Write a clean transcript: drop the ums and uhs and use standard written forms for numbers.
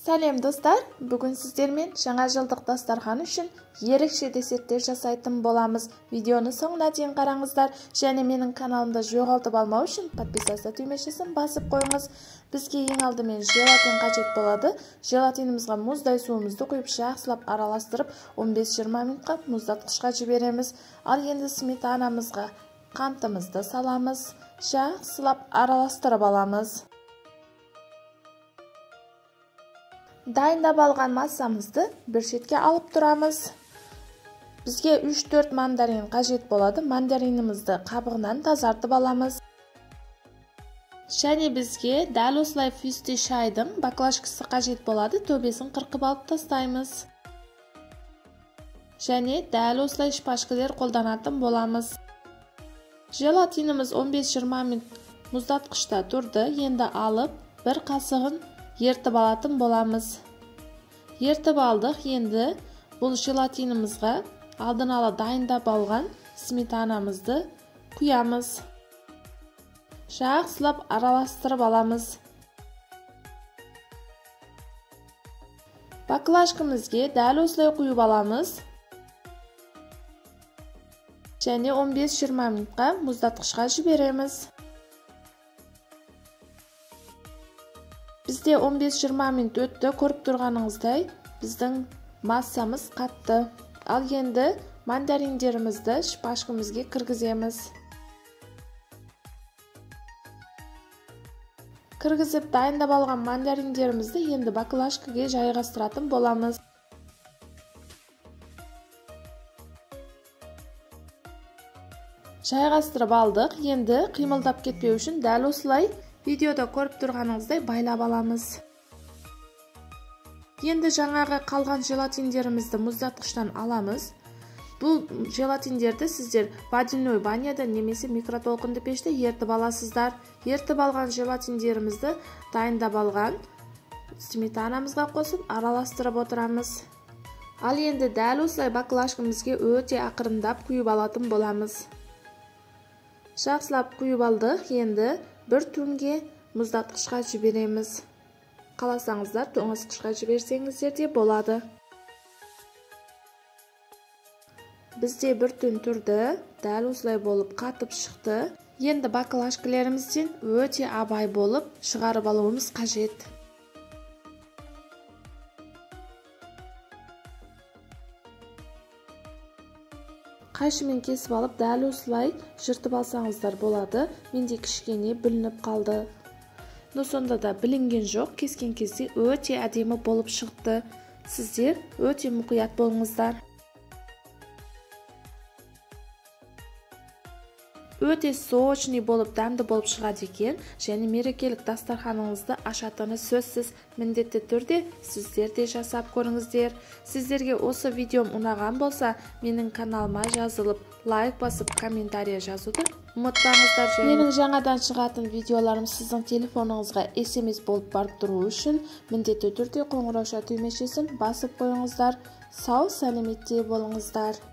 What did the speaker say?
Сәлем достар, бүгін сіздермен жаңа жылдық дастархан үшін ерекше десерттер жасайтын боламыз. Видеоны соңына дейін қараңыздар, және менің каналымды жоғалтып алмау үшін подписаться түймешесін басып қойыңыз. Бізге ең алдымен желатин қажет болады. Желатинімізге мұздай суымызды құйып жақсылап араластырып 15-20 минутқа мұздатқышқа жібереміз. Ал енді сметанамызға қантымызды саламыз, жақсылап араластырып аламыз. Дайындап алған массамызды бір шетке алып тұрамыз. Бізге 3-4 мандарин қажет болады. Мандаринімізді қабығынан тазартып аламыз. Және бізге дәл осылай фюсти шайдың баклажкасы қажет болады. Төбесін қырқып алып тастаймыз. Және дәл осылай шпажкалар қолданатын боламыз. Желатиніміз 15-20 минут мұздатқышта тұрды. Енді алып бір қасығын ертіп алатын боламыз. Ертіп алдық. Енді бұл желатинімізге алдын ала дайындап алған сметанамызды құямыз. Жақсылап араластырып аламыз. Баклажкамызге дәл осылай құйып аламыз. Және 15-20 минутқа мұздатқышқа жібереміз. Бізде 15-20 минут өтті. Көріп тұрғаныңыздай біздің массамыз қатты. Ал енді мандариндерімізді шпажкамызға кіргіземіз. Кіргізіп дайындап алған мандариндерімізді енді баклажкаға жайғастыратын боламыз. Жайғастырып алдық. Енді қимылдап кетпеу үшін дәл осылай видеода көріп тұрғаныңыздай байлап аламыз. Енді жаңағы қалған желатиндерімізді мұздатқыштан аламыз. Бұл желатиндерді сіздер водяной баняда немесе микротолқынды пеште ертіп аласыздар. Ертіп алған желатиндерімізді дайындап алған сметанамызға қосып араластырып отырамыз. Ал енді дәл осылай баклажкамызға өте ақырындап құйып алатын боламыз. Жақсылап құйып алдық. Енді бір түнге мұздатқышқа жібереміз. Қаласаңыздар тоңазытқышқа жіберсеңіздер де болады. Бізде бір түн тұрды. Дәл осылай болып қатып шықты. Енді баклажкаларымызден өте абай болып шығарып алуымыз қажет. Қайшымен кесіп алып, дәл осылай жыртып алсаңыздар болады. Менде кішкене бүлініп қалды. Но сонда да білінген жоқ. Кескен кезде өте әдемі болып шықты. Сіздер өте мұқият болыңыздар. Өте сочный болып, дәмді болып шығады екен. Және мерекелік дастарханыңызды ашатыны сөзсіз. Міндетті түрде сіздер де жасап көріңіздер. Сіздерге осы видеом ұнаған болса, менің каналыма жазылып, лайк басып, комментария жазуды ұмытпаңыздар. Менің жаңадан шығатын видеоларым сіздің телефоныңызға SMS болып барып тұру үшін міндетті түрде қоңырауша түймешесін басып қойыңыздар. Сау, сәлеметте болыңыздар.